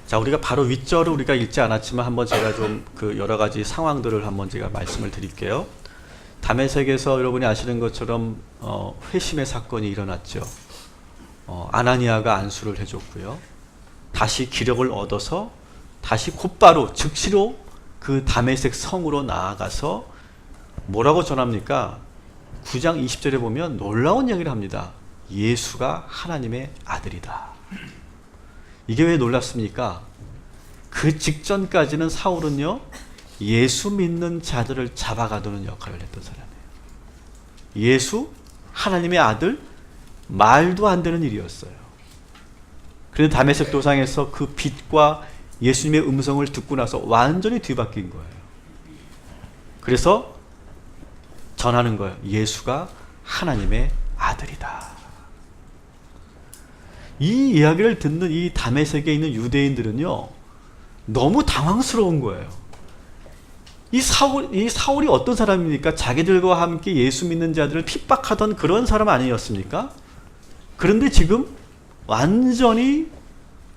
자, 우리가 바로 윗절을 우리가 읽지 않았지만 한번 제가 좀 그 여러 가지 상황들을 한번 제가 말씀을 드릴게요. 다메섹에서 여러분이 아시는 것처럼 회심의 사건이 일어났죠. 아나니아가 안수를 해줬고요. 다시 기력을 얻어서 다시 곧바로 즉시로 그 다메섹 성으로 나아가서 뭐라고 전합니까? 9장 20절에 보면 놀라운 얘기를 합니다. 예수가 하나님의 아들이다. 이게 왜 놀랍습니까? 그 직전까지는 사울은요, 예수 믿는 자들을 잡아가두는 역할을 했던 사람이에요. 예수, 하나님의 아들, 말도 안 되는 일이었어요. 그런데 다메섹 도상에서 그 빛과 예수님의 음성을 듣고 나서 완전히 뒤바뀐 거예요. 그래서 전하는 거예요. 예수가 하나님의 아들이다. 이 이야기를 듣는 이 다메섹에 있는 유대인들은요, 너무 당황스러운 거예요. 이 사울이 어떤 사람입니까? 자기들과 함께 예수 믿는 자들을 핍박하던 그런 사람 아니었습니까? 그런데 지금 완전히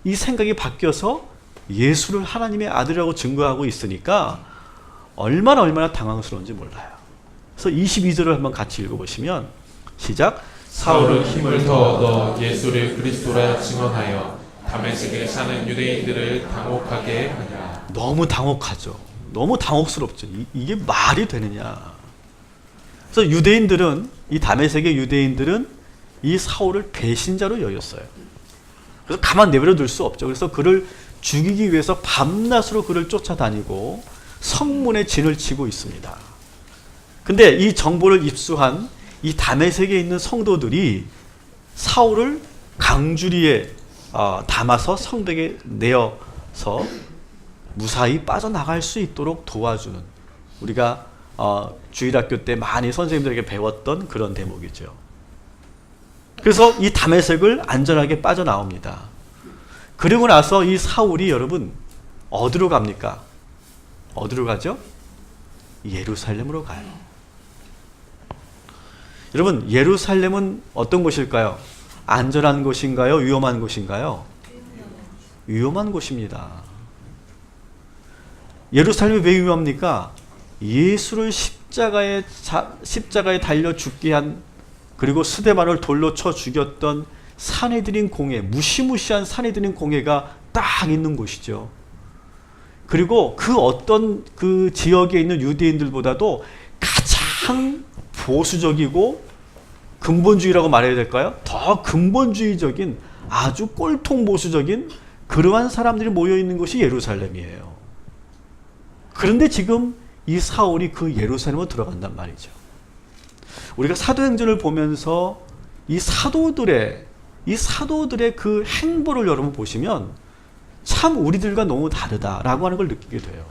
이 생각이 바뀌어서 예수를 하나님의 아들이라고 증거하고 있으니까 얼마나 당황스러운지 몰라요. 그래서 22절을 한번 같이 읽어보시면 시작. 사울은 힘을 더 얻어 예수를 그리스도라 증언하여 다메섹에 사는 유대인들을 당혹하게 하니라. 너무 당혹하죠. 너무 당혹스럽죠. 이게 말이 되느냐. 그래서 유대인들은, 이 다메섹의 유대인들은 이 사울을 배신자로 여겼어요. 그래서 가만 내버려 둘 수 없죠. 그래서 그를 죽이기 위해서 밤낮으로 그를 쫓아다니고 성문에 진을 치고 있습니다. 근데 이 정보를 입수한 이 다메섹에 있는 성도들이 사울을 강주리에 담아서 성벽에 내어서 무사히 빠져나갈 수 있도록 도와주는, 우리가 주일학교 때 많이 선생님들에게 배웠던 그런 대목이죠. 그래서 이 다메섹을 안전하게 빠져나옵니다. 그리고 나서 이 사울이 여러분 어디로 갑니까? 어디로 가죠? 예루살렘으로 가요. 여러분, 예루살렘은 어떤 곳일까요? 안전한 곳인가요? 위험한 곳인가요? 위험한 곳입니다. 예루살렘이 왜 위험합니까? 예수를 십자가에 달려 죽게 한, 그리고 스데반을 돌로 쳐 죽였던 사내들인 공회, 무시무시한 사내들인 공회가 딱 있는 곳이죠. 그리고 그 어떤 그 지역에 있는 유대인들보다도 가장 보수적이고 근본주의라고 말해야 될까요? 더 근본주의적인, 아주 꼴통 보수적인 그러한 사람들이 모여 있는 곳이 예루살렘이에요. 그런데 지금 이 사울이 그 예루살렘으로 들어간단 말이죠. 우리가 사도행전을 보면서 이 사도들의 그 행보를 여러분 보시면 참 우리들과 너무 다르다라고 하는 걸 느끼게 돼요.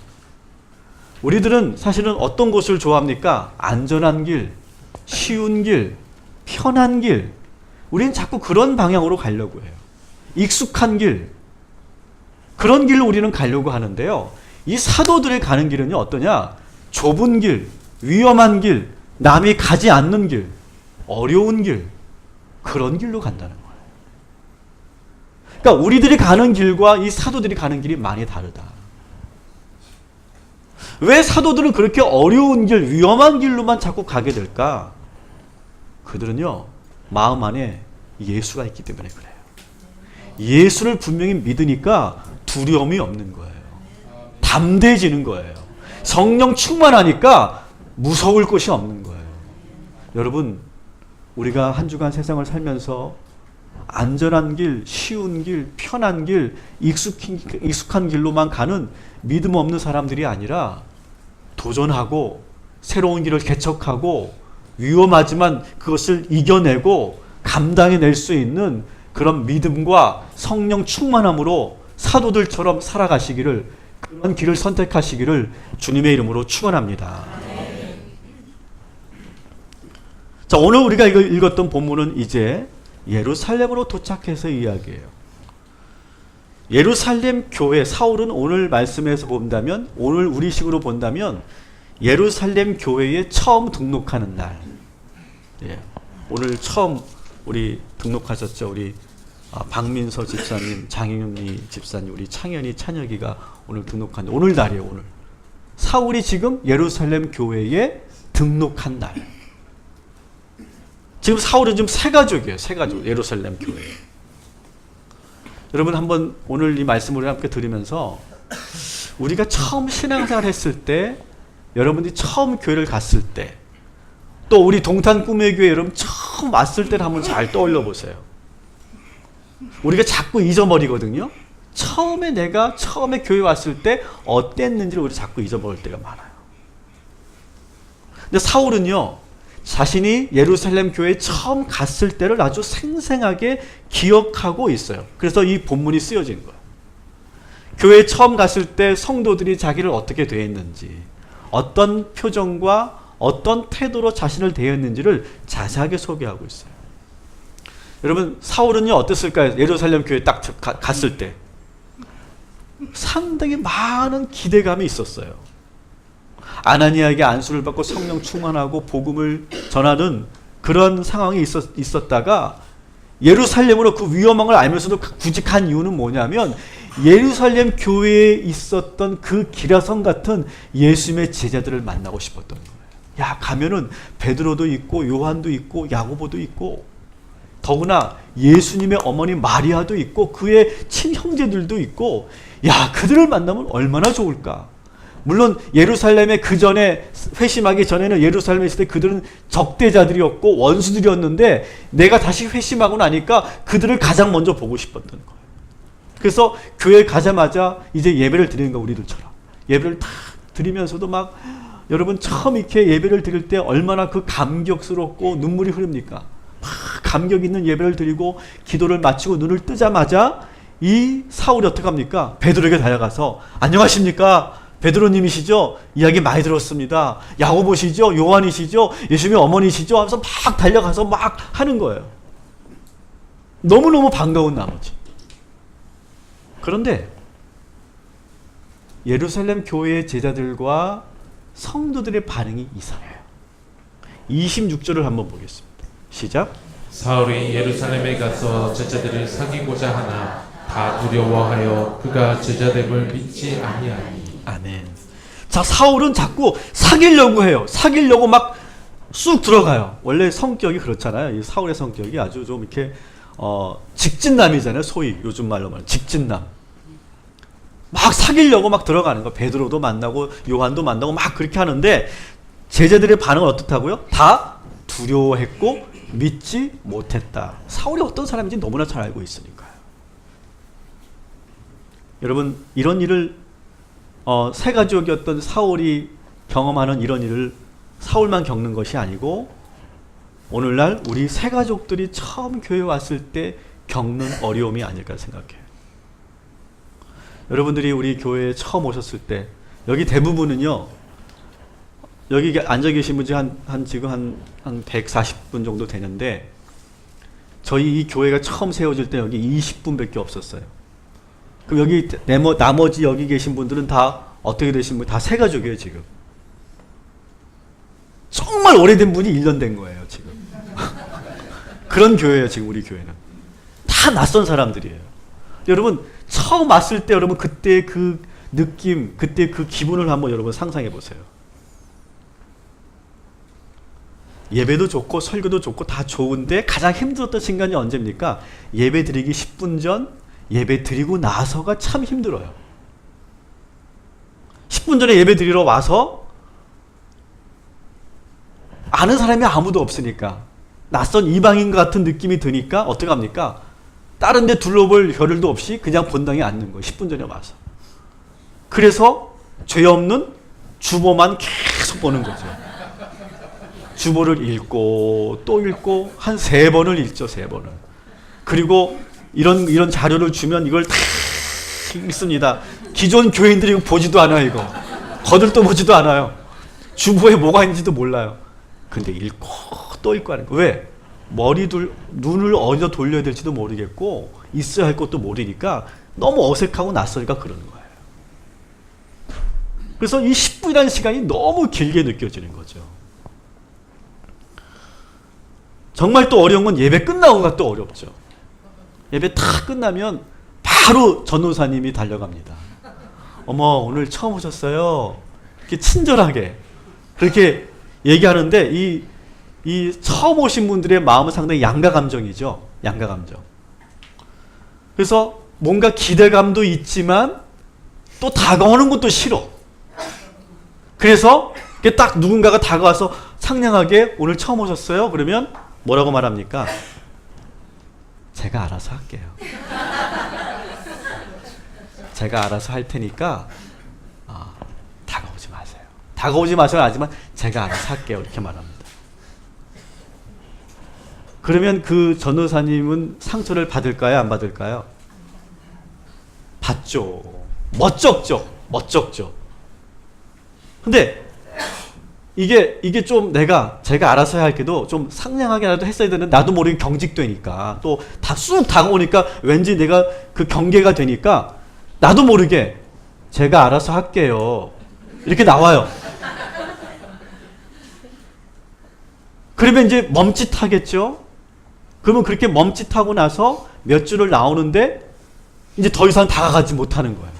우리들은 사실은 어떤 곳을 좋아합니까? 안전한 길, 쉬운 길, 편한 길. 우리는 자꾸 그런 방향으로 가려고 해요. 익숙한 길, 그런 길로 우리는 가려고 하는데요. 이 사도들이 가는 길은요, 어떠냐? 좁은 길, 위험한 길, 남이 가지 않는 길, 어려운 길, 그런 길로 간다는 거예요. 그러니까 우리들이 가는 길과 이 사도들이 가는 길이 많이 다르다. 왜 사도들은 그렇게 어려운 길, 위험한 길로만 자꾸 가게 될까? 그들은요, 마음 안에 예수가 있기 때문에 그래요. 예수를 분명히 믿으니까 두려움이 없는 거예요. 담대해지는 거예요. 성령 충만하니까 무서울 것이 없는 거예요. 여러분, 우리가 한 주간 세상을 살면서 안전한 길, 쉬운 길, 편한 길, 익숙한 길로만 가는 믿음 없는 사람들이 아니라 도전하고 새로운 길을 개척하고 위험하지만 그것을 이겨내고 감당해낼 수 있는 그런 믿음과 성령 충만함으로 사도들처럼 살아가시기를, 그런 길을 선택하시기를 주님의 이름으로 축원합니다. 자, 오늘 우리가 읽었던 본문은 이제 예루살렘으로 도착해서 이야기해요. 예루살렘 교회, 사울은 오늘 말씀에서 본다면, 오늘 우리식으로 본다면 예루살렘 교회에 처음 등록하는 날. 예, 오늘 처음 우리 등록하셨죠. 우리 박민서 집사님, 장윤희 집사님, 우리 창현이, 찬혁이가 오늘 등록한 오늘 날이에요. 오늘 사울이 지금 예루살렘 교회에 등록한 날. 지금 사울은 지금 새 가족이에요. 새 가족, 예루살렘 교회. 여러분 한번 오늘 이 말씀을 함께 들으면서 우리가 처음 신앙생활 했을 때, 여러분들이 처음 교회를 갔을 때, 또 우리 동탄 꿈의 교회 여러분 처음 왔을 때를 한번 잘 떠올려 보세요. 우리가 자꾸 잊어버리거든요. 내가 처음에 교회 왔을 때 어땠는지를 우리 자꾸 잊어버릴 때가 많아요. 근데 사울은요, 자신이 예루살렘 교회에 처음 갔을 때를 아주 생생하게 기억하고 있어요. 그래서 이 본문이 쓰여진 거예요. 교회에 처음 갔을 때 성도들이 자기를 어떻게 대했는지, 어떤 표정과 어떤 태도로 자신을 대했는지를 자세하게 소개하고 있어요. 여러분, 사울은요 어땠을까요? 예루살렘 교회에 딱 갔을 때 상당히 많은 기대감이 있었어요. 아나니아에게 안수를 받고 성령 충만하고 복음을 전하는 그런 상황이 있었다가 예루살렘으로 그 위험한 걸 알면서도 굳이 간 이유는 뭐냐면, 예루살렘 교회에 있었던 그 기라성 같은 예수님의 제자들을 만나고 싶었던 거예요. 야, 가면은 베드로도 있고 요한도 있고 야고보도 있고, 더구나 예수님의 어머니 마리아도 있고 그의 친형제들도 있고, 야, 그들을 만나면 얼마나 좋을까. 물론 예루살렘에 그 전에 회심하기 전에는 예루살렘에 있을 때 그들은 적대자들이었고 원수들이었는데, 내가 다시 회심하고 나니까 그들을 가장 먼저 보고 싶었던 거예요. 그래서 교회에 가자마자 이제 예배를 드리는 거, 우리들처럼 예배를 탁 드리면서도 막, 여러분 처음 이렇게 예배를 드릴 때 얼마나 그 감격스럽고 눈물이 흐릅니까? 막 감격 있는 예배를 드리고 기도를 마치고 눈을 뜨자마자 이 사울이 어떻게 합니까? 베드로에게 달려가서, 안녕하십니까? 베드로님이시죠? 이야기 많이 들었습니다. 야고보시죠? 요한이시죠? 예수님의 어머니시죠? 하면서 막 달려가서 막 하는 거예요. 너무너무 반가운 나머지. 그런데 예루살렘 교회의 제자들과 성도들의 반응이 이상해요. 26절을 한번 보겠습니다. 시작. 사울이 예루살렘에 가서 제자들을 사귀고자 하나 다 두려워하여 그가 제자됨을 믿지 아니하니. 아멘. 자, 사울은 자꾸 사귀려고 해요. 사귀려고 막 쑥 들어가요. 원래 성격이 그렇잖아요. 이 사울의 성격이 아주 좀 이렇게 직진남이잖아요. 소위 요즘 말로 말하면 직진남. 막 사귀려고 막 들어가는 거. 베드로도 만나고 요한도 만나고 막 그렇게 하는데, 제자들의 반응은 어떻다고요? 다 두려워했고 믿지 못했다. 사울이 어떤 사람인지 너무나 잘 알고 있으니까요. 여러분, 이런 일을 새 가족이었던 사울이 경험하는 이런 일을 사울만 겪는 것이 아니고, 오늘날 우리 새 가족들이 처음 교회 왔을 때 겪는 어려움이 아닐까 생각해요. 여러분들이 우리 교회에 처음 오셨을 때, 여기 대부분은요, 여기 앉아 계신 분이 지금 한 140분 정도 되는데, 저희 이 교회가 처음 세워질 때 여기 20분밖에 없었어요. 그럼 여기 나머지 여기 계신 분들은 다 어떻게 되신 분? 다 새 가족이에요, 지금. 정말 오래된 분이 1년 된 거예요, 지금. 그런 교회예요, 지금 우리 교회는. 다 낯선 사람들이에요. 여러분, 처음 왔을 때 여러분 그때 그 느낌, 그때 그 기분을 한번 여러분 상상해 보세요. 예배도 좋고 설교도 좋고 다 좋은데 가장 힘들었던 순간이 언제입니까? 예배 드리기 10분 전, 예배 드리고 나서가 참 힘들어요. 10분 전에 예배 드리러 와서 아는 사람이 아무도 없으니까, 낯선 이방인 같은 느낌이 드니까 어떻게 합니까? 다른 데 둘러볼 겨를도 없이 그냥 본당에 앉는 거예요. 10분 전에 와서. 그래서 죄 없는 주보만 계속 보는 거죠. 주보를 읽고 또 읽고 한 3번을 읽죠. 3번을. 그리고 이런 자료를 주면 이걸 다 읽습니다. 기존 교인들이 보지도 않아요. 이거 거들떠 보지도 않아요. 주보에 뭐가 있는지도 몰라요. 근데 읽고 또 읽고 하는 거. 왜? 눈을 어디다 돌려야 될지도 모르겠고 있어야 할 것도 모르니까 너무 어색하고 낯설니까 그러는 거예요. 그래서 이 10분이라는 시간이 너무 길게 느껴지는 거죠. 정말 또 어려운 건 예배 끝나고가 또 어렵죠. 예배 다 끝나면 바로 전도사님이 달려갑니다. 어머, 오늘 처음 오셨어요. 이렇게 친절하게 그렇게 얘기하는데 이 처음 오신 분들의 마음은 상당히 양가 감정이죠. 양가 감정. 그래서 뭔가 기대감도 있지만 또 다가오는 것도 싫어. 그래서 딱 누군가가 다가와서 상냥하게 오늘 처음 오셨어요? 그러면 뭐라고 말합니까? 제가 알아서 할게요. 제가 알아서 할 테니까 다가오지 마세요. 다가오지 마세요 하지만 제가 알아서 할게요. 이렇게 말합니다. 그러면 그 전도사님은 상처를 받을까요? 안 받을까요? 받죠. 멋쩍죠. 멋쩍죠. 근데 이게 좀 제가 알아서 해야 할게도 좀 상냥하게라도 했어야 되는데 나도 모르게 경직되니까 또 다 쑥 다가오니까 왠지 내가 그 경계가 되니까 나도 모르게 제가 알아서 할게요. 이렇게 나와요. 그러면 이제 멈칫하겠죠? 그러면 그렇게 멈칫하고 나서 몇 줄을 나오는데 이제 더 이상 다가가지 못하는 거예요.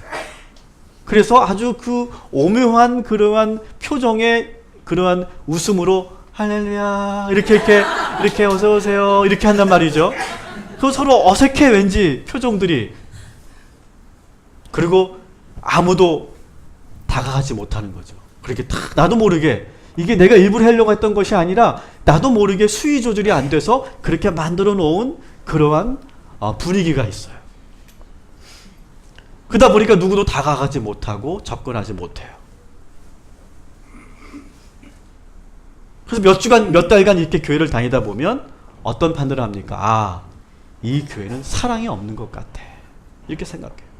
그래서 아주 그 오묘한 그러한 표정의 그러한 웃음으로 할렐루야 이렇게 어서 오세요 이렇게 한단 말이죠. 그 서로 어색해 왠지 표정들이. 그리고 아무도 다가가지 못하는 거죠. 그렇게 딱 나도 모르게 이게 내가 일부러 하려고 했던 것이 아니라 나도 모르게 수위 조절이 안 돼서 그렇게 만들어 놓은 그러한 분위기가 있어요. 그러다 보니까 누구도 다가가지 못하고 접근하지 못해요. 그래서 몇 주간, 몇 달간 이렇게 교회를 다니다 보면 어떤 판단을 합니까? 이 교회는 사랑이 없는 것 같아. 이렇게 생각해요.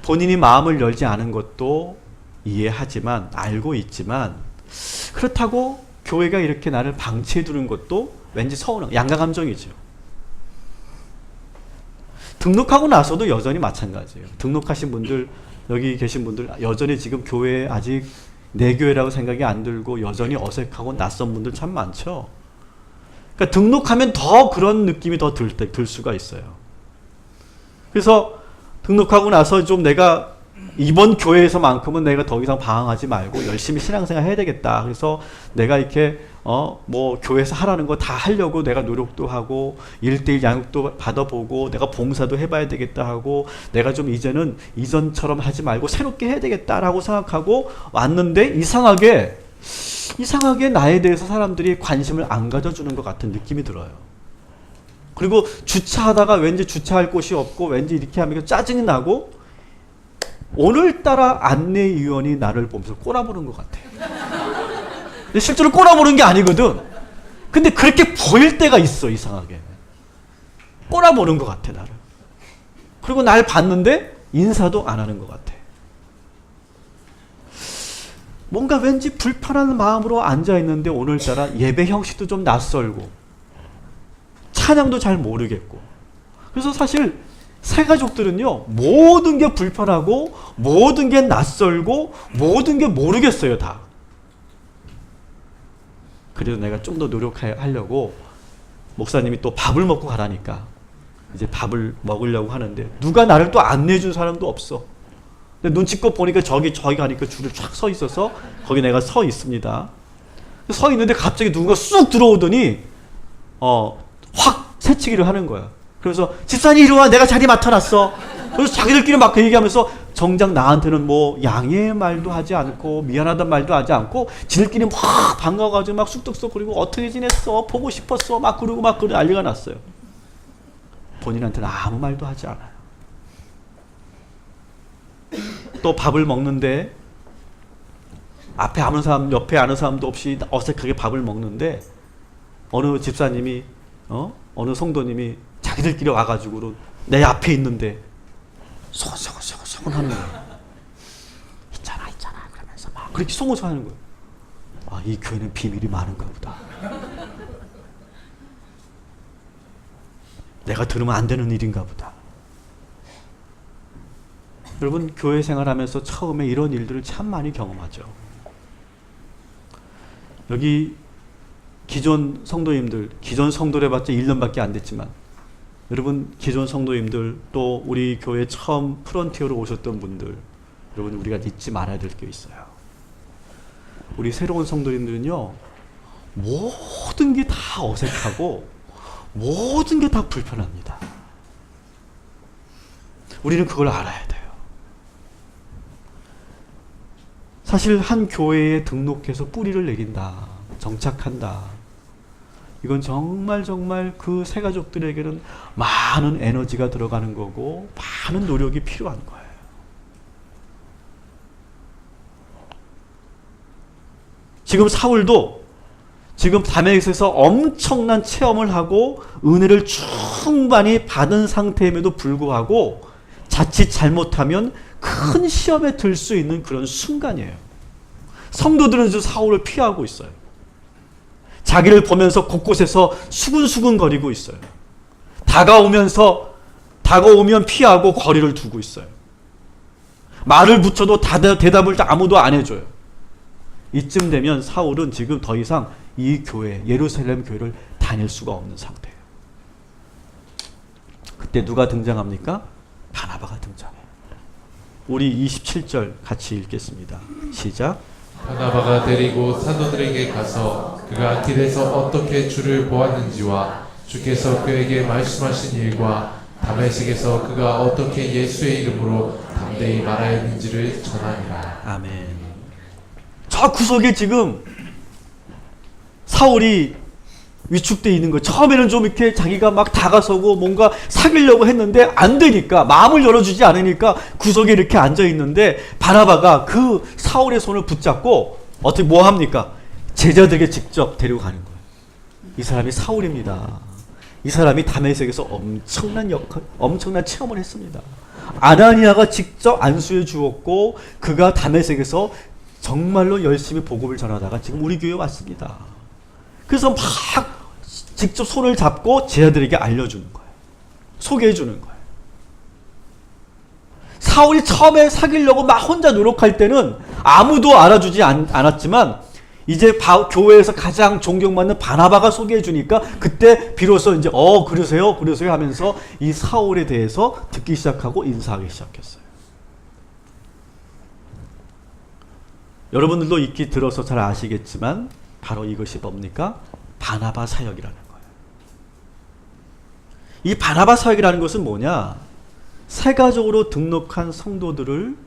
본인이 마음을 열지 않은 것도 이해하지만, 알고 있지만, 그렇다고 교회가 이렇게 나를 방치해 두는 것도 왠지 서운한, 양가 감정이죠. 등록하고 나서도 여전히 마찬가지예요. 등록하신 분들, 여기 계신 분들, 여전히 지금 교회에 아직 내 교회라고 생각이 안 들고 여전히 어색하고 낯선 분들 참 많죠. 그러니까 등록하면 더 그런 느낌이 더 들 수가 있어요. 그래서 등록하고 나서 좀 내가 이번 교회에서만큼은 내가 더 이상 방황하지 말고 열심히 신앙생활 해야 되겠다. 그래서 내가 이렇게 뭐 교회에서 하라는 거 다 하려고 내가 노력도 하고 1:1 양육도 받아보고 내가 봉사도 해봐야 되겠다 하고 내가 좀 이제는 이전처럼 하지 말고 새롭게 해야 되겠다라고 생각하고 왔는데 이상하게 나에 대해서 사람들이 관심을 안 가져주는 것 같은 느낌이 들어요. 그리고 주차하다가 왠지 주차할 곳이 없고 왠지 이렇게 하면 짜증이 나고 오늘따라 안내위원이 나를 보면서 꼬라보는 것 같아. 근데 실제로 꼬라보는 게 아니거든. 근데 그렇게 보일 때가 있어, 이상하게. 꼬라보는 것 같아, 나를. 그리고 날 봤는데 인사도 안 하는 것 같아. 뭔가 왠지 불편한 마음으로 앉아있는데 오늘따라 예배 형식도 좀 낯설고 찬양도 잘 모르겠고. 그래서 사실 새가족들은요, 모든 게 불편하고 모든 게 낯설고 모든 게 모르겠어요, 다. 그래도 내가 좀 더 노력하려고 목사님이 또 밥을 먹고 가라니까 이제 밥을 먹으려고 하는데 누가 나를 또 안내해준 사람도 없어. 근데 눈치껏 보니까 저기 가니까 줄을 쫙 서 있어서 거기 내가 서 있습니다. 서 있는데 갑자기 누군가 쑥 들어오더니 확 새치기를 하는 거야. 그래서 집사님 이리 와, 내가 자리 맡아놨어. 그래서 자기들끼리 막 그 얘기하면서 정작 나한테는 뭐 양해의 말도 하지 않고 미안하단 말도 하지 않고 지들끼리 막 반가워가지고 막 쑥덕쑥거리고 어떻게 지냈어? 보고 싶었어? 막 그러고 난리가 났어요. 본인한테는 아무 말도 하지 않아요. 또 밥을 먹는데 앞에 아는 사람, 옆에 아는 사람도 없이 어색하게 밥을 먹는데 어느 집사님이 어느 성도님이 자기들끼리 와가지고 내 앞에 있는데 소곤소곤 하는 거예요. 있잖아 그러면서 막 그렇게 소곤소곤 하는 거예요. 아, 이 교회는 비밀이 많은가 보다. 내가 들으면 안 되는 일인가 보다. 여러분, 교회 생활하면서 처음에 이런 일들을 참 많이 경험하죠. 여기 기존 성도님들, 기존 성도를 해봤자 1년밖에 안 됐지만 여러분 기존 성도님들 또 우리 교회 처음 프런티어로 오셨던 분들, 여러분 우리가 잊지 말아야 될 게 있어요. 우리 새로운 성도님들은요, 모든 게 다 어색하고 모든 게 다 불편합니다. 우리는 그걸 알아야 돼요. 사실 한 교회에 등록해서 뿌리를 내린다, 정착한다, 이건 정말 그 새 가족들에게는 많은 에너지가 들어가는 거고 많은 노력이 필요한 거예요. 지금 사울도 지금 다메섹에서 엄청난 체험을 하고 은혜를 충분히 받은 상태임에도 불구하고 자칫 잘못하면 큰 시험에 들 수 있는 그런 순간이에요. 성도들은 지금 사울을 피하고 있어요. 자기를 보면서 곳곳에서 수근수근 거리고 있어요. 다가오면 피하고 거리를 두고 있어요. 말을 붙여도 대답을 아무도 안 해줘요. 이쯤 되면 사울은 지금 더 이상 이 교회, 예루살렘 교회를 다닐 수가 없는 상태예요. 그때 누가 등장합니까? 바나바가 등장해요. 우리 27절 같이 읽겠습니다. 시작. 바나바가 데리고 사도들에게 가서 그가 길에서 어떻게 주를 보았는지와 주께서 그에게 말씀하신 일과 다메섹에서 그가 어떻게 예수의 이름으로 담대히 말하였는지를 전하니라. 아멘. 저 구석에 지금 사울이 위축되어 있는 거예요. 처음에는 좀 이렇게 자기가 막 다가서고 뭔가 사귀려고 했는데 안 되니까, 마음을 열어주지 않으니까 구석에 이렇게 앉아 있는데, 바나바가 그 사울의 손을 붙잡고 어떻게 뭐 합니까? 제자들에게 직접 데리고 가는 거예요. 이 사람이 사울입니다. 이 사람이 다메섹에서 엄청난 체험을 했습니다. 아나니아가 직접 안수해 주었고 그가 다메섹에서 정말로 열심히 복음을 전하다가 지금 우리 교회에 왔습니다. 그래서 막 직접 손을 잡고 제자들에게 알려주는 거예요. 소개해 주는 거예요. 사울이 처음에 사귀려고 막 혼자 노력할 때는 아무도 알아주지 않았지만 이제 교회에서 가장 존경받는 바나바가 소개해 주니까 그때 비로소 이제 그러세요 하면서 이 사울에 대해서 듣기 시작하고 인사하기 시작했어요. 여러분들도 익히 들어서 잘 아시겠지만 바로 이것이 뭡니까? 바나바 사역이라는 거예요. 이 바나바 사역이라는 것은 뭐냐? 세가족으로 등록한 성도들을,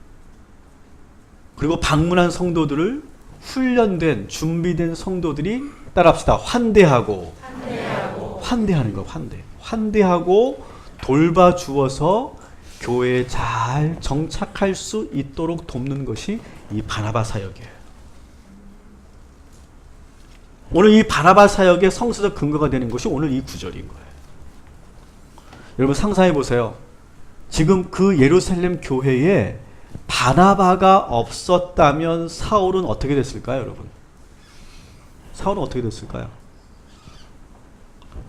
그리고 방문한 성도들을 훈련된, 준비된 성도들이, 따라합시다, 환대하는 거, 환대하고 돌봐주어서 교회에 잘 정착할 수 있도록 돕는 것이 이 바나바 사역이에요. 오늘 이 바나바 사역의 성서적 근거가 되는 것이 오늘 이 구절인 거예요. 여러분 상상해 보세요. 지금 그 예루살렘 교회에 바나바가 없었다면 사울은 어떻게 됐을까요, 여러분? 사울은 어떻게 됐을까요?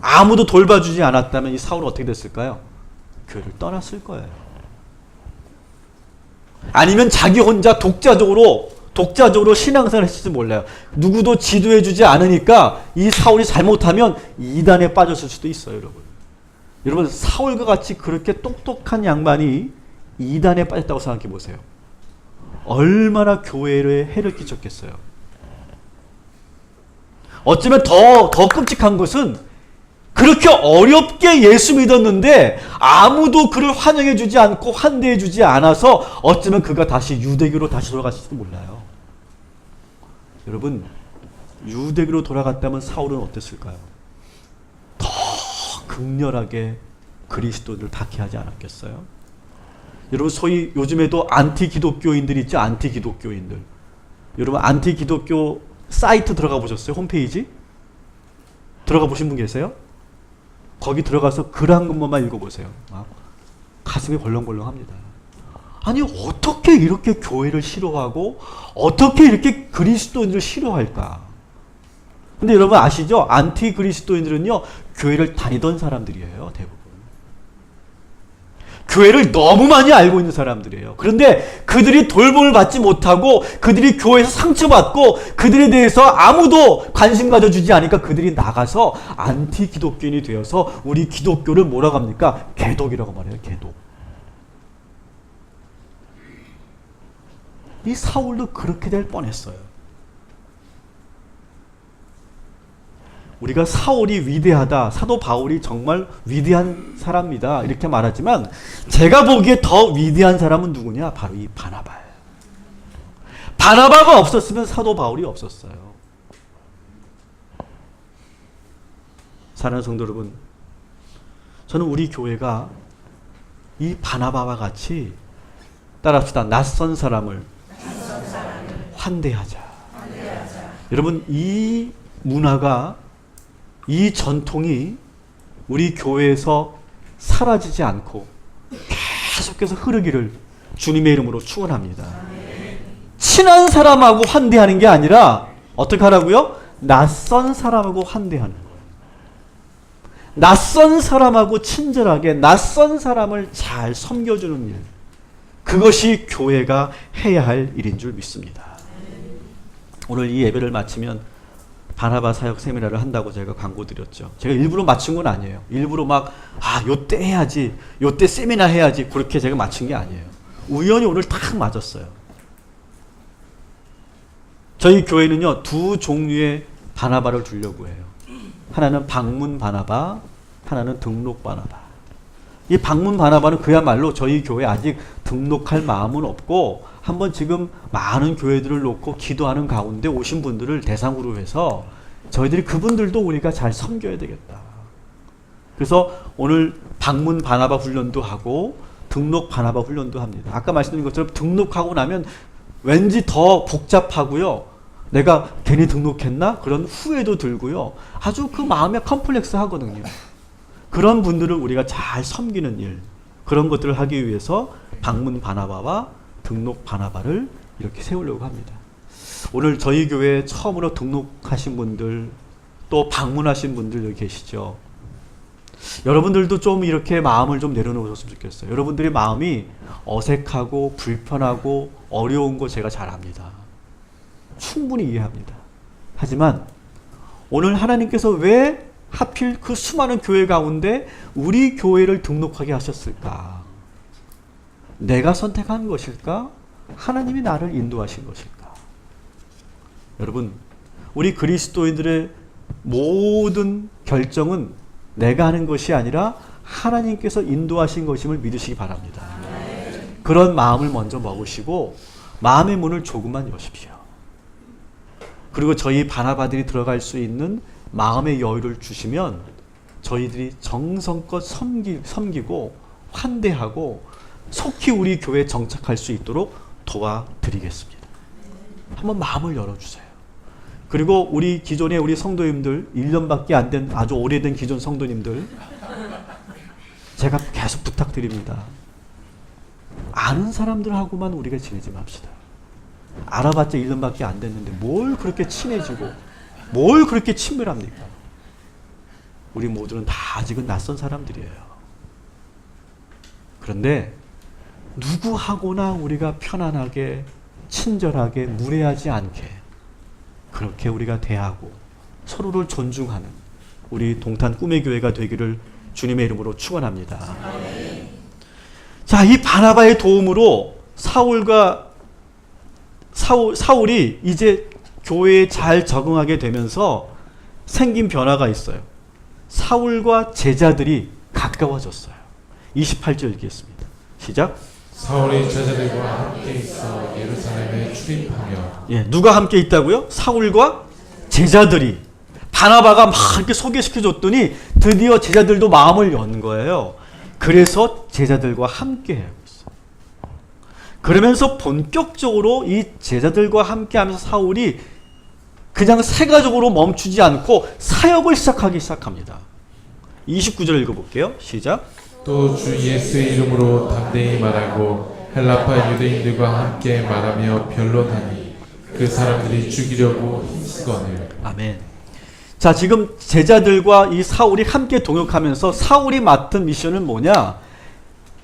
아무도 돌봐주지 않았다면 이 사울은 어떻게 됐을까요? 교회를 떠났을 거예요. 아니면 자기 혼자 독자적으로 신앙생활을 했을지 몰라요. 누구도 지도해주지 않으니까 이 사울이 잘못하면 이단에 빠졌을 수도 있어요, 여러분. 여러분 사울과 같이 그렇게 똑똑한 양반이 이단에 빠졌다고 생각해 보세요. 얼마나 교회에 해를 끼쳤겠어요. 어쩌면 더 끔찍한 것은 그렇게 어렵게 예수 믿었는데 아무도 그를 환영해주지 않고 환대해주지 않아서 어쩌면 그가 다시 유대교로 다시 돌아갔을지도 몰라요. 여러분 유대교로 돌아갔다면 사울은 어땠을까요? 더 극렬하게 그리스도를 박해하지 않았겠어요? 여러분 소위 요즘에도 안티 기독교인들 있죠? 안티 기독교인들. 여러분 안티 기독교 사이트 들어가 보셨어요? 홈페이지? 들어가 보신 분 계세요? 거기 들어가서 글 한 것만 읽어보세요. 가슴이 벌렁벌렁합니다. 아니 어떻게 이렇게 교회를 싫어하고 어떻게 이렇게 그리스도인들을 싫어할까? 근데 여러분 아시죠? 안티 그리스도인들은요 교회를 다니던 사람들이에요. 대부분. 교회를 너무 많이 알고 있는 사람들이에요. 그런데 그들이 돌봄을 받지 못하고 그들이 교회에서 상처받고 그들에 대해서 아무도 관심 가져주지 않으니까 그들이 나가서 안티 기독교인이 되어서 우리 기독교를 뭐라고 합니까? 개독이라고 말해요. 개독. 이 사울도 그렇게 될 뻔했어요. 우리가 사울이 위대하다, 사도 바울이 정말 위대한 사람이다 이렇게 말하지만 제가 보기에 더 위대한 사람은 누구냐? 바로 이 바나바예요. 바나바가 없었으면 사도 바울이 없었어요. 사랑하는 성도 여러분, 저는 우리 교회가 이 바나바와 같이 따라합시다. 낯선 사람을 환대하자. 여러분, 이 문화가, 이 전통이 우리 교회에서 사라지지 않고 계속해서 흐르기를 주님의 이름으로 축원합니다. 친한 사람하고 환대하는 게 아니라 어떻게 하라고요? 낯선 사람하고 환대하는 거예요. 낯선 사람하고 친절하게 낯선 사람을 잘 섬겨주는 일, 그것이 교회가 해야 할 일인 줄 믿습니다. 오늘 이 예배를 마치면 바나바 사역 세미나를 한다고 제가 광고 드렸죠. 제가 일부러 맞춘 건 아니에요. 일부러 막 요때 해야지, 요때 세미나 해야지 그렇게 제가 맞춘 게 아니에요. 우연히 오늘 딱 맞았어요. 저희 교회는요, 두 종류의 바나바를 두려고 해요. 하나는 방문 바나바, 하나는 등록 바나바. 이 방문 바나바는 그야말로 저희 교회에 아직 등록할 마음은 없고 한번 지금 많은 교회들을 놓고 기도하는 가운데 오신 분들을 대상으로 해서 저희들이 그분들도 우리가 잘 섬겨야 되겠다. 그래서 오늘 방문 바나바 훈련도 하고 등록 바나바 훈련도 합니다. 아까 말씀드린 것처럼 등록하고 나면 왠지 더 복잡하고요. 내가 괜히 등록했나? 그런 후회도 들고요. 아주 그 마음에 컴플렉스 하거든요. 그런 분들을 우리가 잘 섬기는 일, 그런 것들을 하기 위해서 방문 바나바와 등록 바나바를 이렇게 세우려고 합니다. 오늘 저희 교회에 처음으로 등록하신 분들, 또 방문하신 분들 여기 계시죠. 여러분들도 좀 이렇게 마음을 좀 내려놓으셨으면 좋겠어요. 여러분들의 마음이 어색하고 불편하고 어려운 거 제가 잘 압니다. 충분히 이해합니다. 하지만 오늘 하나님께서 왜 하필 그 수많은 교회 가운데 우리 교회를 등록하게 하셨을까? 내가 선택한 것일까? 하나님이 나를 인도하신 것일까? 여러분, 우리 그리스도인들의 모든 결정은 내가 하는 것이 아니라 하나님께서 인도하신 것임을 믿으시기 바랍니다. 그런 마음을 먼저 먹으시고 마음의 문을 조금만 여십시오. 그리고 저희 바나바들이 들어갈 수 있는 마음의 여유를 주시면 저희들이 정성껏 섬기고 환대하고 속히 우리 교회에 정착할 수 있도록 도와드리겠습니다. 한번 마음을 열어주세요. 그리고 우리 기존의 우리 성도님들, 1년밖에 안 된 아주 오래된 기존 성도님들, 제가 계속 부탁드립니다. 아는 사람들하고만 우리가 지내지 맙시다. 알아봤자 1년밖에 안 됐는데 뭘 그렇게 친해지고 뭘 그렇게 친밀합니까? 우리 모두는 다 아직은 낯선 사람들이에요. 그런데 누구하고나 우리가 편안하게 친절하게 무례하지 않게 그렇게 우리가 대하고 서로를 존중하는 우리 동탄 꿈의 교회가 되기를 주님의 이름으로 축원합니다. 자, 이 바나바의 도움으로 사울이 이제 교회에 잘 적응하게 되면서 생긴 변화가 있어요. 사울과 제자들이 가까워졌어요. 28절 읽겠습니다. 시작. 사울이 제자들과 함께 있어 예루살렘에 출입하며. 누가 함께 있다고요? 사울과 제자들이. 바나바가 막 이렇게 소개시켜줬더니 드디어 제자들도 마음을 연 거예요. 그래서 제자들과 함께 해요. 그러면서 본격적으로 이 제자들과 함께 하면서 사울이 그냥 세가적으로 멈추지 않고 사역을 시작하기 시작합니다. 29절 읽어볼게요. 시작. 또 주 예수의 이름으로 담대히 말하고 헬라파 유대인들과 함께 말하며 변론하니 그 사람들이 죽이려고 힘쓰거늘. 아멘. 자, 지금 제자들과 이 사울이 함께 동역하면서 사울이 맡은 미션은 뭐냐?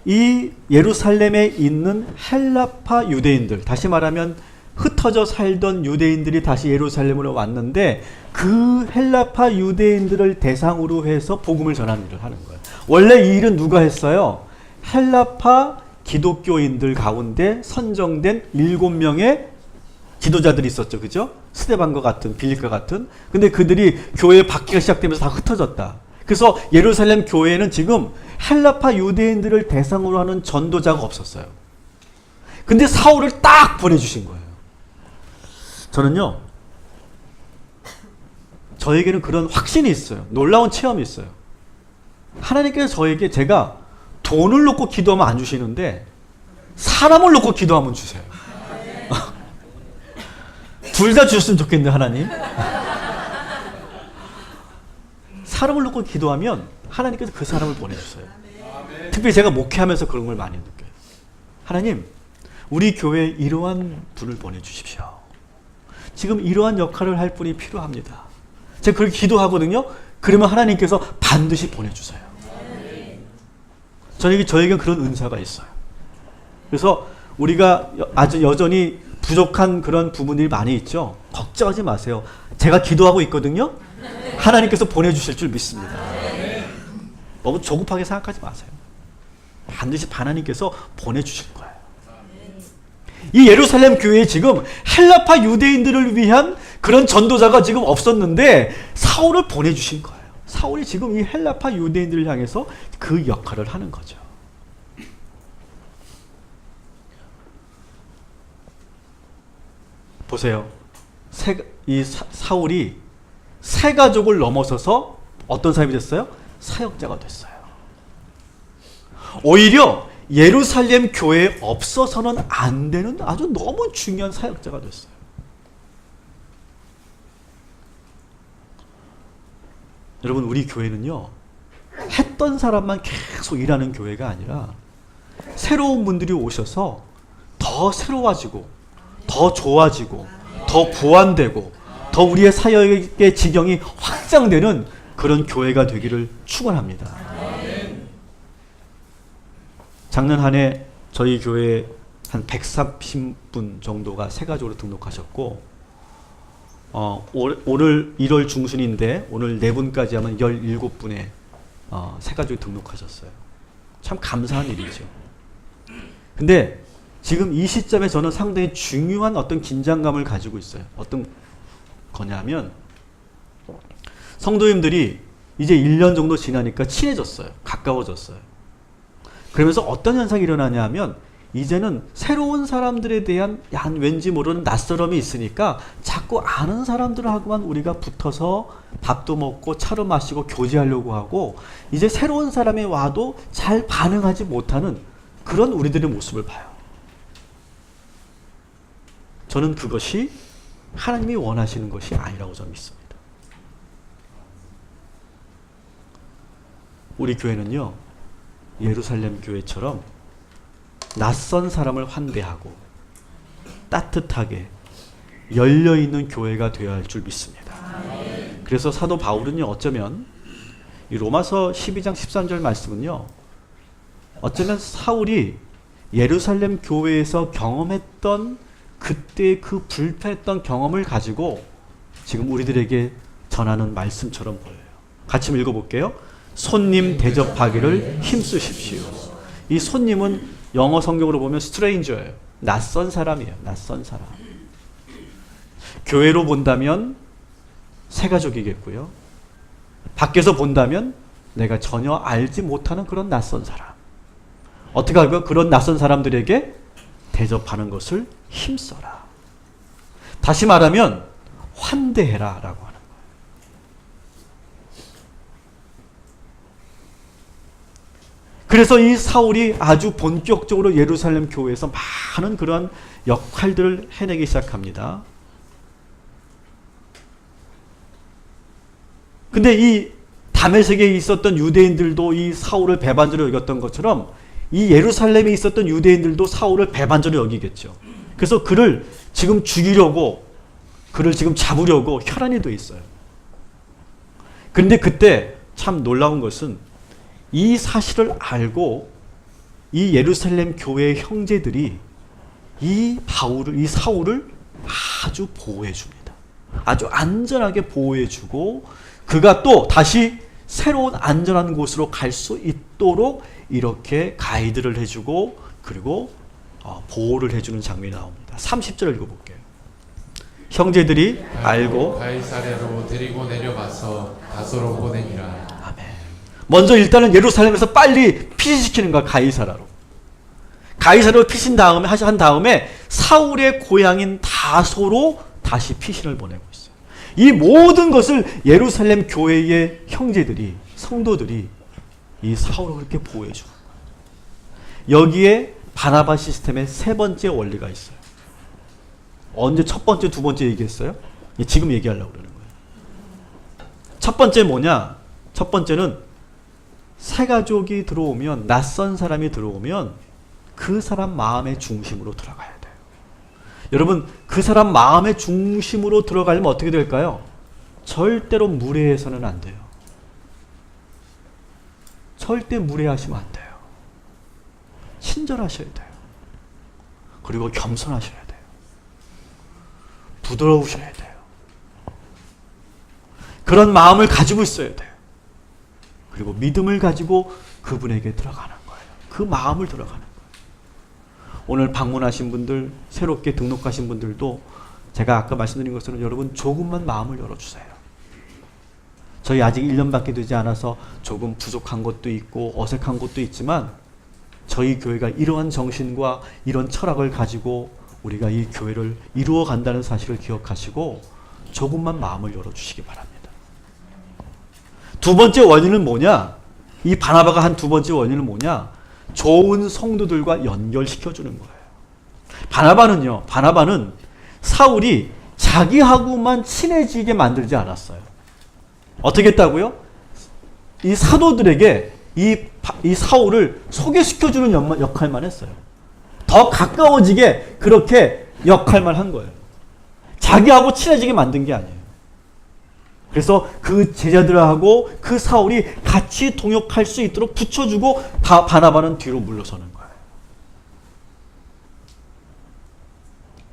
이 예루살렘에 있는 헬라파 유대인들, 다시 말하면 흩어져 살던 유대인들이 다시 예루살렘으로 왔는데 그 헬라파 유대인들을 대상으로 해서 복음을 전하는 일을 하는 거예요. 원래 이 일은 누가 했어요? 헬라파 기독교인들 가운데 선정된 7명의 지도자들이 있었죠. 그죠? 스데반과 같은, 빌립과 같은. 근데 그들이 교회 받기가 시작되면서 다 흩어졌다. 그래서 예루살렘 교회에는 지금 헬라파 유대인들을 대상으로 하는 전도자가 없었어요. 근데 사울을 딱 보내주신 거예요. 저는요, 저에게는 그런 확신이 있어요. 놀라운 체험이 있어요. 하나님께서 저에게 제가 돈을 놓고 기도하면 안 주시는데 사람을 놓고 기도하면 주세요. 둘 다 주셨으면 좋겠는데 하나님. 사람을 놓고 기도하면 하나님께서 그 사람을 보내주세요. 특별히 제가 목회하면서 그런 걸 많이 느껴요. 하나님, 우리 교회에 이러한 분을 보내주십시오. 지금 이러한 역할을 할 분이 필요합니다. 제가 그렇게 기도하거든요. 그러면 하나님께서 반드시 보내주세요. 저에게 그런 은사가 있어요. 그래서 우리가 아주 여전히 부족한 그런 부분들이 많이 있죠. 걱정하지 마세요. 제가 기도하고 있거든요. 하나님께서 보내주실 줄 믿습니다. 너무 조급하게 생각하지 마세요. 반드시 하나님께서 보내주실 거예요. 이 예루살렘 교회에 지금 헬라파 유대인들을 위한 그런 전도자가 지금 없었는데 사울을 보내주신 거예요. 사울이 지금 이 헬라파 유대인들을 향해서 그 역할을 하는 거죠. 보세요. 사울이 세 가족을 넘어서서 어떤 사람이 됐어요? 사역자가 됐어요. 오히려 예루살렘 교회에 없어서는 안 되는 아주 너무 중요한 사역자가 됐어요. 여러분, 우리 교회는요, 했던 사람만 계속 일하는 교회가 아니라 새로운 분들이 오셔서 더 새로워지고 더 좋아지고 더 보완되고 더 우리의 사역의 지경이 확장되는 그런 교회가 되기를 축원합니다. 작년 한 해 저희 교회에 한 130분 정도가 새가족으로 등록하셨고, 오늘 1월 중순인데 오늘 4분까지 하면 17분의 새가족이 등록하셨어요. 참 감사한 일이죠. 근데 지금 이 시점에 저는 상당히 중요한 어떤 긴장감을 가지고 있어요. 어떤 거냐면 성도님들이 이제 1년 정도 지나니까 친해졌어요. 가까워졌어요. 그러면서 어떤 현상이 일어나냐 하면 이제는 새로운 사람들에 대한 왠지 모르는 낯설음이 있으니까 자꾸 아는 사람들하고만 우리가 붙어서 밥도 먹고 차로 마시고 교제하려고 하고, 이제 새로운 사람이 와도 잘 반응하지 못하는 그런 우리들의 모습을 봐요. 저는 그것이 하나님이 원하시는 것이 아니라고 저는 믿습니다. 우리 교회는요, 예루살렘 교회처럼 낯선 사람을 환대하고 따뜻하게 열려있는 교회가 되어야 할 줄 믿습니다. 그래서 사도 바울은요, 어쩌면 이 로마서 12장 13절 말씀은요, 어쩌면 사울이 예루살렘 교회에서 경험했던 그때 그 불편했던 경험을 가지고 지금 우리들에게 전하는 말씀처럼 보여요. 같이 읽어볼게요. 손님 대접하기를 힘쓰십시오. 이 손님은 영어 성경으로 보면 stranger예요. 낯선 사람이에요. 낯선 사람. 교회로 본다면 새가족이겠고요. 밖에서 본다면 내가 전혀 알지 못하는 그런 낯선 사람. 어떻게 할까요? 그런 낯선 사람들에게 대접하는 것을 힘써라. 다시 말하면 환대해라 라고 하는 거예요. 그래서 이 사울이 아주 본격적으로 예루살렘 교회에서 많은 그런 역할들을 해내기 시작합니다. 근데 이 다메섹에 있었던 유대인들도 이 사울을 배반자로 여겼던 것처럼 이 예루살렘에 있었던 유대인들도 사울을 배반자로 여기겠죠. 그래서 그를 지금 죽이려고, 그를 지금 잡으려고 혈안이 돼 있어요. 그런데 그때 참 놀라운 것은 이 사실을 알고 이 예루살렘 교회의 형제들이 이 사울을 아주 보호해 줍니다. 아주 안전하게 보호해 주고 그가 또 다시 새로운 안전한 곳으로 갈 수 있도록 이렇게 가이드를 해주고 그리고 보호를 해주는 장면이 나옵니다. 30절 읽어볼게요. 형제들이 알고 가이사랴로 데리고 내려가서 다소로 보내니라. 아멘. 먼저 일단은 예루살렘에서 빨리 피신시키는 거야. 가이사랴로 피신 다음에 한 다음에 사울의 고향인 다소로 다시 피신을 보내고 있어요. 이 모든 것을 예루살렘 교회의 형제들이 성도들이 이 사울을 그렇게 보호해 주고 여기에 바나바 시스템의 세 번째 원리가 있어요. 언제 첫 번째, 두 번째 얘기했어요? 지금 얘기하려고 그러는 거예요. 첫 번째 뭐냐? 첫 번째는 새 가족이 들어오면, 낯선 사람이 들어오면 그 사람 마음의 중심으로 들어가야 돼요. 여러분, 그 사람 마음의 중심으로 들어가려면 어떻게 될까요? 절대로 무례해서는 안 돼요. 절대 무례하시면 안 돼요. 친절하셔야 돼요. 그리고 겸손하셔야 돼요. 부드러우셔야 돼요. 그런 마음을 가지고 있어야 돼요. 그리고 믿음을 가지고 그분에게 들어가는 거예요. 그 마음을 들어가는 거예요. 오늘 방문하신 분들, 새롭게 등록하신 분들도 제가 아까 말씀드린 것처럼 여러분 조금만 마음을 열어주세요. 저희 아직 1년밖에 되지 않아서 조금 부족한 것도 있고 어색한 것도 있지만 저희 교회가 이러한 정신과 이런 철학을 가지고 우리가 이 교회를 이루어 간다는 사실을 기억하시고 조금만 마음을 열어주시기 바랍니다. 두 번째 원인은 뭐냐? 이 바나바가 한 두 번째 원인은 뭐냐? 좋은 성도들과 연결시켜주는 거예요. 바나바는 사울이 자기하고만 친해지게 만들지 않았어요. 어떻게 했다고요? 이 사도들에게 이 사울을 소개시켜주는 역할만 했어요. 더 가까워지게 그렇게 역할만 한 거예요. 자기하고 친해지게 만든 게 아니에요. 그래서 그 제자들하고 그 사울이 같이 동역할 수 있도록 붙여주고 바나바는 뒤로 물러서는 거예요.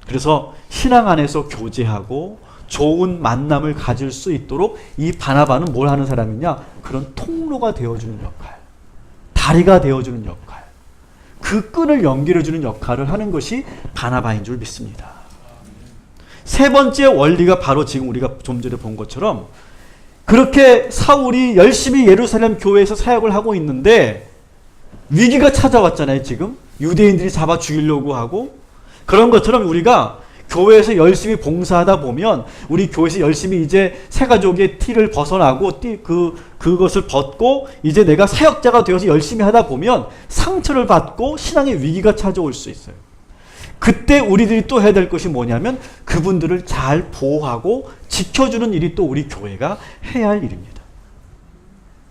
그래서 신앙 안에서 교제하고 좋은 만남을 가질 수 있도록 이 바나바는 뭘 하는 사람이냐? 그런 통로가 되어주는 역할, 다리가 되어주는 역할, 그 끈을 연결해주는 역할을 하는 것이 바나바인 줄 믿습니다. 세 번째 원리가 바로 지금 우리가 좀 전에 본 것처럼 그렇게 사울이 열심히 예루살렘 교회에서 사역을 하고 있는데 위기가 찾아왔잖아요. 지금 유대인들이 잡아 죽이려고 하고 그런 것처럼 우리가 교회에서 열심히 봉사하다 보면 우리 교회에서 열심히 이제 새가족의 티를 벗어나고 그것을 벗고 이제 내가 사역자가 되어서 열심히 하다 보면 상처를 받고 신앙의 위기가 찾아올 수 있어요. 그때 우리들이 또 해야 될 것이 뭐냐면 그분들을 잘 보호하고 지켜주는 일이 또 우리 교회가 해야 할 일입니다.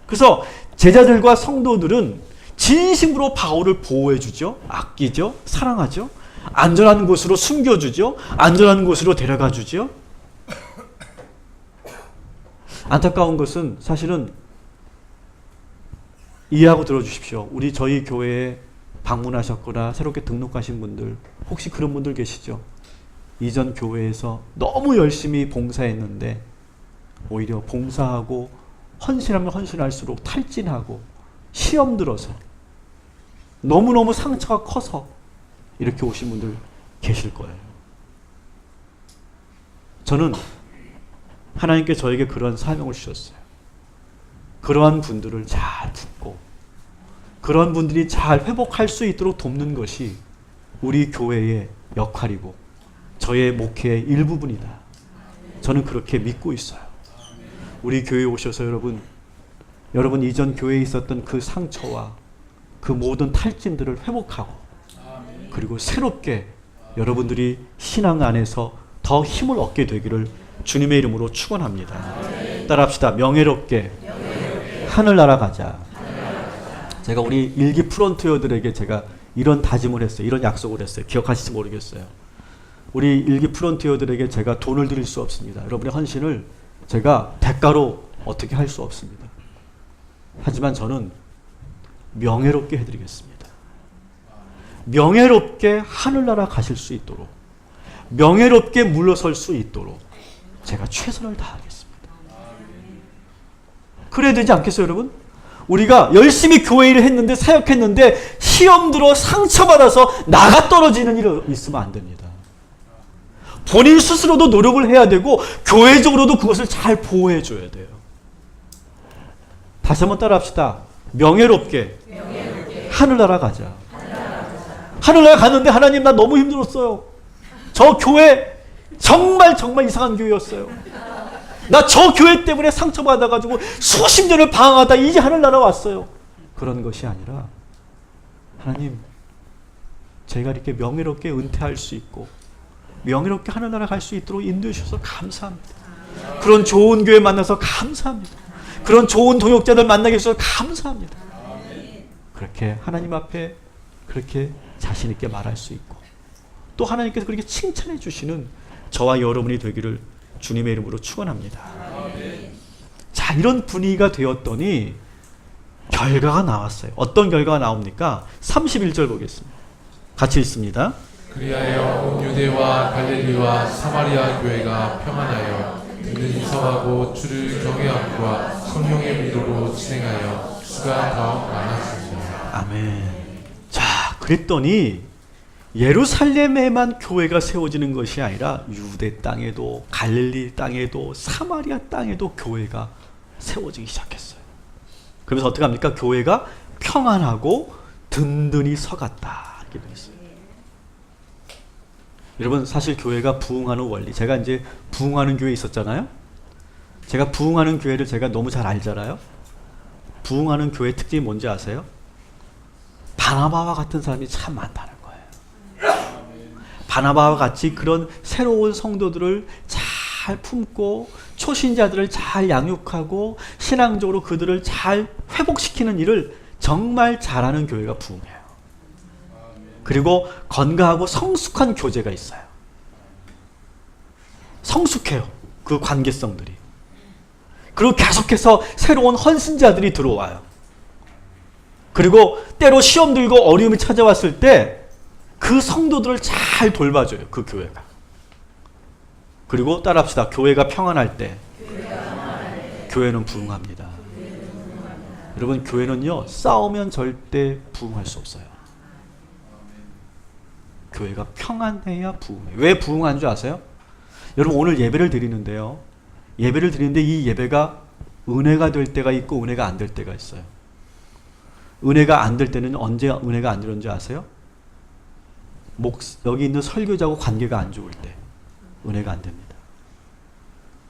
그래서 제자들과 성도들은 진심으로 바울을 보호해주죠. 아끼죠. 사랑하죠. 안전한 곳으로 숨겨주죠. 안전한 곳으로 데려가주죠. 안타까운 것은 사실은 이해하고 들어주십시오. 저희 교회에 방문하셨거나 새롭게 등록하신 분들 혹시 그런 분들 계시죠? 이전 교회에서 너무 열심히 봉사했는데 오히려 봉사하고 헌신하면 헌신할수록 탈진하고 시험 들어서 너무너무 상처가 커서 이렇게 오신 분들 계실 거예요. 저는 하나님께 저에게 그런 사명을 주셨어요. 그러한 분들을 잘 붙고 그런 분들이 잘 회복할 수 있도록 돕는 것이 우리 교회의 역할이고 저의 목회의 일부분이다. 저는 그렇게 믿고 있어요. 우리 교회에 오셔서 여러분 이전 교회에 있었던 그 상처와 그 모든 탈진들을 회복하고 그리고 새롭게 여러분들이 신앙 안에서 더 힘을 얻게 되기를 주님의 이름으로 축원합니다. 따라합시다. 명예롭게 하늘나라 가자. 제가 우리 일기 프론티어들에게 제가 이런 다짐을 했어요. 이런 약속을 했어요. 기억하실지 모르겠어요. 우리 일기 프론티어들에게 제가 돈을 드릴 수 없습니다. 여러분의 헌신을 제가 대가로 어떻게 할 수 없습니다. 하지만 저는 명예롭게 해드리겠습니다. 명예롭게 하늘나라 가실 수 있도록, 명예롭게 물러설 수 있도록 제가 최선을 다하겠습니다. 그래야 되지 않겠어요, 여러분? 우리가 열심히 교회 일을 했는데, 사역했는데 시험 들어 상처받아서 나가 떨어지는 일이 있으면 안 됩니다. 본인 스스로도 노력을 해야 되고 교회적으로도 그것을 잘 보호해 줘야 돼요. 다시 한번 따라합시다. 명예롭게 하늘나라 가자. 하늘나라 갔는데 하나님 나 너무 힘들었어요. 저 교회 정말 이상한 교회였어요. 나 저 교회 때문에 상처받아가지고 수십 년을 방황하다 이제 하늘나라 왔어요. 그런 것이 아니라 하나님, 제가 이렇게 명예롭게 은퇴할 수 있고 명예롭게 하늘나라 갈 수 있도록 인도해 주셔서 감사합니다. 그런 좋은 교회 만나서 감사합니다. 그런 좋은 동역자들 만나게 해주셔서 감사합니다. 그렇게 하나님 앞에 그렇게 자신 있게 말할 수 있고 또 하나님께서 그렇게 칭찬해 주시는 저와 여러분이 되기를 주님의 이름으로 축원합니다. 자, 이런 분위기가 되었더니 결과가 나왔어요. 어떤 결과가 나옵니까? 31절 보겠습니다. 같이 읽습니다. 그리하여 온 유대와 갈릴리와 사마리아 교회가 평안하여 듣는 이성하고 주를 경외함과 성령의 위로로 진행하여 수가 더 많았습니다. 아멘. 자, 그랬더니 예루살렘에만 교회가 세워지는 것이 아니라 유대 땅에도 갈릴리 땅에도 사마리아 땅에도 교회가 세워지기 시작했어요. 그러면서 어떻게 합니까? 교회가 평안하고 든든히 서갔다 이렇게 되어 있어요. 여러분, 사실 교회가 부흥하는 원리, 제가 이제 부흥하는 교회에 있었잖아요. 제가 부흥하는 교회를 제가 너무 잘 알잖아요. 부흥하는 교회 특징이 뭔지 아세요? 바나바와 같은 사람이 참 많다는 거예요. 바나바와 같이 그런 새로운 성도들을 잘 품고 초신자들을 잘 양육하고 신앙적으로 그들을 잘 회복시키는 일을 정말 잘하는 교회가 부흥해요. 그리고 건강하고 성숙한 교제가 있어요. 성숙해요. 그 관계성들이. 그리고 계속해서 새로운 헌신자들이 들어와요. 그리고 때로 시험 들고 어려움이 찾아왔을 때 그 성도들을 잘 돌봐줘요. 그 교회가. 그리고 따라합시다. 교회가 평안할 때 교회는 부흥합니다. 여러분, 교회는요, 싸우면 절대 부흥할 수 없어요. 교회가 평안해야 부흥해요. 왜 부흥한 줄 아세요? 여러분, 오늘 예배를 드리는데요. 예배를 드리는데 이 예배가 은혜가 될 때가 있고 은혜가 안 될 때가 있어요. 은혜가 안 될 때는 언제 은혜가 안 되는지 아세요? 여기 있는 설교자하고 관계가 안 좋을 때 은혜가 안 됩니다.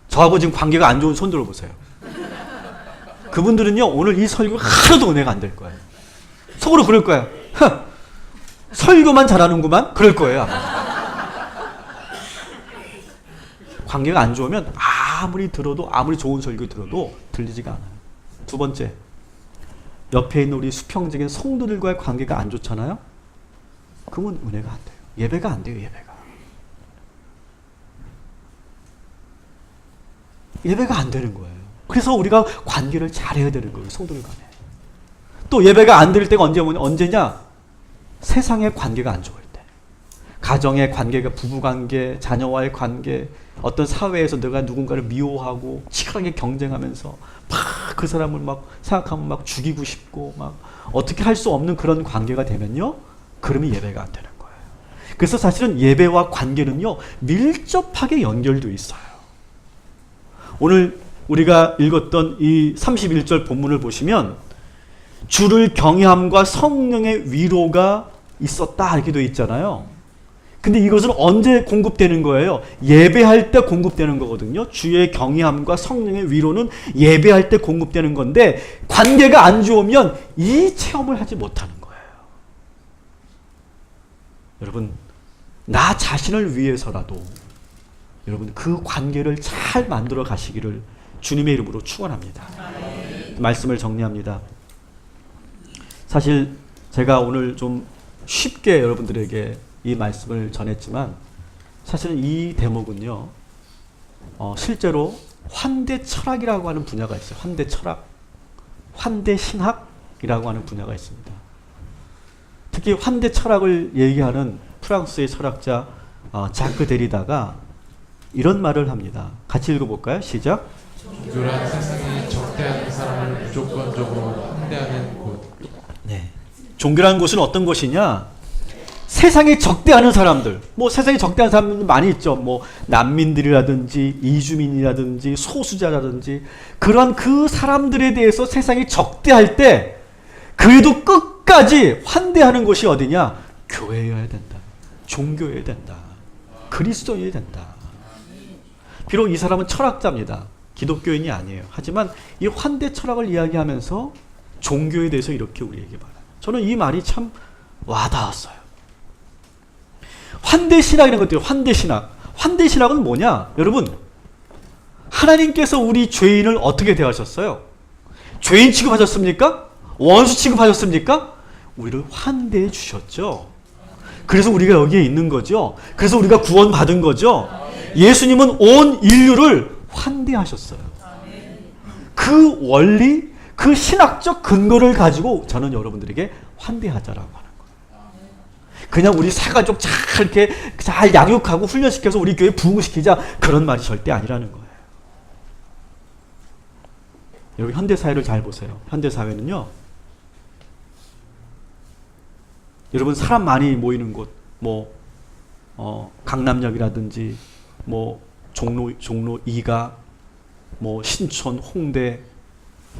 저하고 지금 관계가 안 좋은 손 들어보세요. 그분들은요, 오늘 이 설교가 하나도 은혜가 안 될 거예요. 속으로 그럴 거예요. 설교만 잘하는구만? 그럴 거예요, 아마. 관계가 안 좋으면 아무리 들어도, 아무리 좋은 설교 들어도 들리지가 않아요. 두 번째, 옆에 있는 우리 수평적인 성도들과의 관계가 안 좋잖아요? 그러면 은혜가 안 돼요. 예배가 안 돼요, 예배가. 예배가 안 되는 거예요. 그래서 우리가 관계를 잘해야 되는 거예요, 성도들 간에. 또 예배가 안 될 때가 언제냐? 세상의 관계가 안 좋을 때. 가정의 관계가, 부부관계, 자녀와의 관계, 어떤 사회에서 내가 누군가를 미워하고 치열하게 경쟁하면서 막 그 사람을 막 생각하면 막 죽이고 싶고 막 어떻게 할 수 없는 그런 관계가 되면요, 그러면 예배가 안 되는 거예요. 그래서 사실은 예배와 관계는요, 밀접하게 연결되어 있어요. 오늘 우리가 읽었던 이 31절 본문을 보시면 주를 경외함과 성령의 위로가 있었다 이렇게 되어 있잖아요. 근데 이것은 언제 공급되는 거예요? 예배할 때 공급되는 거거든요. 주의 경외함과 성령의 위로는 예배할 때 공급되는 건데 관계가 안 좋으면 이 체험을 하지 못하는 거예요. 여러분, 나 자신을 위해서라도 여러분 그 관계를 잘 만들어 가시기를 주님의 이름으로 축원합니다. 말씀을 정리합니다. 사실 제가 오늘 좀 쉽게 여러분들에게 이 말씀을 전했지만 사실은 이 대목은요, 실제로 환대 철학이라고 하는 분야가 있어요. 환대 철학, 환대 신학이라고 하는 분야가 있습니다. 특히 환대 철학을 얘기하는 프랑스의 철학자 자크 데리다가 이런 말을 합니다. 같이 읽어볼까요? 시작. 종교란 세상이 적대하는 사람을 무조건적으로 환대하는 곳. 네. 종교라는 곳은 어떤 곳이냐? 세상에 적대하는 사람들, 뭐 세상에 적대하는 사람들 많이 있죠. 뭐 난민들이라든지 이주민이라든지 소수자라든지 그런 그 사람들에 대해서 세상이 적대할 때 그래도 끝까지 환대하는 곳이 어디냐? 교회여야 된다. 종교여야 된다. 그리스도여야 된다. 비록 이 사람은 철학자입니다. 기독교인이 아니에요. 하지만 이 환대 철학을 이야기하면서 종교에 대해서 이렇게 우리에게 말해요. 저는 이 말이 참 와닿았어요. 환대신학이라는 것들이 환대신학. 환대신학은 뭐냐? 여러분, 하나님께서 우리 죄인을 어떻게 대하셨어요? 죄인 취급하셨습니까? 원수 취급하셨습니까? 우리를 환대해 주셨죠. 그래서 우리가 여기에 있는 거죠. 그래서 우리가 구원받은 거죠. 예수님은 온 인류를 환대하셨어요. 그 원리, 그 신학적 근거를 가지고 저는 여러분들에게 환대하자라고 하는 거예요. 그냥 우리 사가족 잘 양육하고 훈련시켜서 우리 교회 부흥시키자 그런 말이 절대 아니라는 거예요. 여러분 현대사회를 잘 보세요. 현대사회는요. 여러분 사람 많이 모이는 곳, 강남역이라든지 종로 2가 신촌, 홍대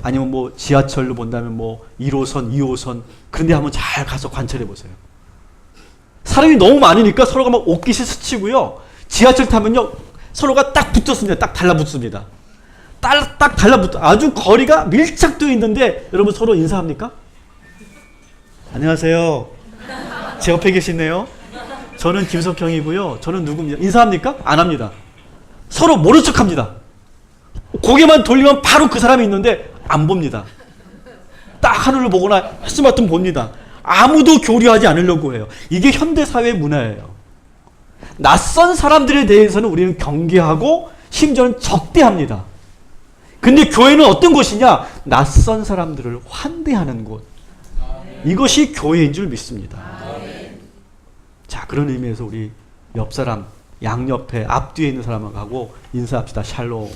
아니면 지하철로 본다면 1호선, 2호선 그런 데 한번 잘 가서 관찰해 보세요. 사람이 너무 많으니까 서로가 막 옷깃이 스치고요. 지하철 타면요. 서로가 딱 붙었습니다. 딱 달라붙습니다. 딱 달라붙어. 아주 거리가 밀착되어 있는데 여러분 서로 인사합니까? 안녕하세요. 제 옆에 계시네요. 저는 김석형이고요. 저는 누굽니다. 인사합니까? 안 합니다. 서로 모른 척합니다. 고개만 돌리면 바로 그 사람이 있는데 안 봅니다. 딱 하늘을 보거나 햇수마튼 봅니다. 아무도 교류하지 않으려고 해요. 이게 현대사회 문화예요. 낯선 사람들에 대해서는 우리는 경계하고 심지어는 적대합니다. 근데 교회는 어떤 곳이냐? 낯선 사람들을 환대하는 곳. 이것이 교회인 줄 믿습니다. 자, 그런 의미에서 우리 옆 사람, 양옆에 앞뒤에 있는 사람하고 인사합시다. 샬롬.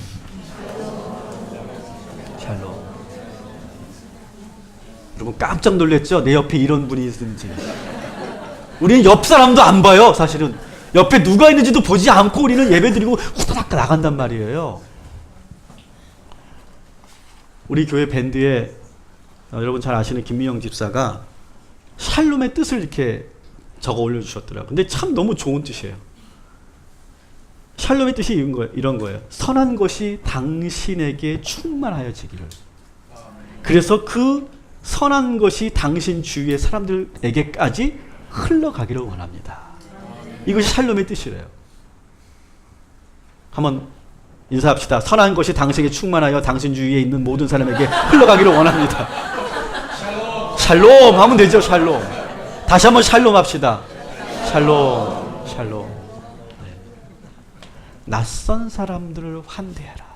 샬롬. 여러분 깜짝 놀랐죠? 내 옆에 이런 분이 있는지. 우리는 옆 사람도 안 봐요. 사실은 옆에 누가 있는지도 보지 않고 우리는 예배드리고 후다닥 나간단 말이에요. 우리 교회 밴드에 여러분 잘 아시는 김민영 집사가 샬롬의 뜻을 이렇게 적어 올려주셨더라고요. 근데 참 너무 좋은 뜻이에요. 샬롬의 뜻이 이런 거예요. 선한 것이 당신에게 충만하여지기를. 그래서 그 선한 것이 당신 주위의 사람들에게까지 흘러가기를 원합니다. 이것이 샬롬의 뜻이래요. 한번 인사합시다. 선한 것이 당신에게 충만하여 당신 주위에 있는 모든 사람에게 흘러가기를 원합니다. 샬롬 하면 되죠. 샬롬. 다시 한번 샬롬 합시다. 샬롬. 샬롬. 네. 낯선 사람들을 환대해라.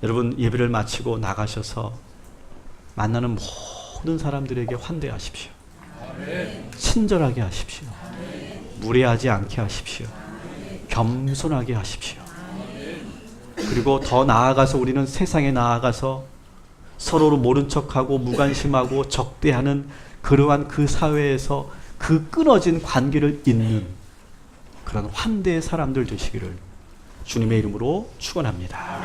여러분 예배를 마치고 나가셔서 만나는 모든 사람들에게 환대하십시오. 친절하게 하십시오. 무례하지 않게 하십시오. 겸손하게 하십시오. 그리고 더 나아가서 우리는 세상에 나아가서 서로를 모른 척하고 무관심하고 적대하는 그러한 그 사회에서 그 끊어진 관계를 잇는 그런 환대의 사람들 되시기를 주님의 이름으로 축원합니다.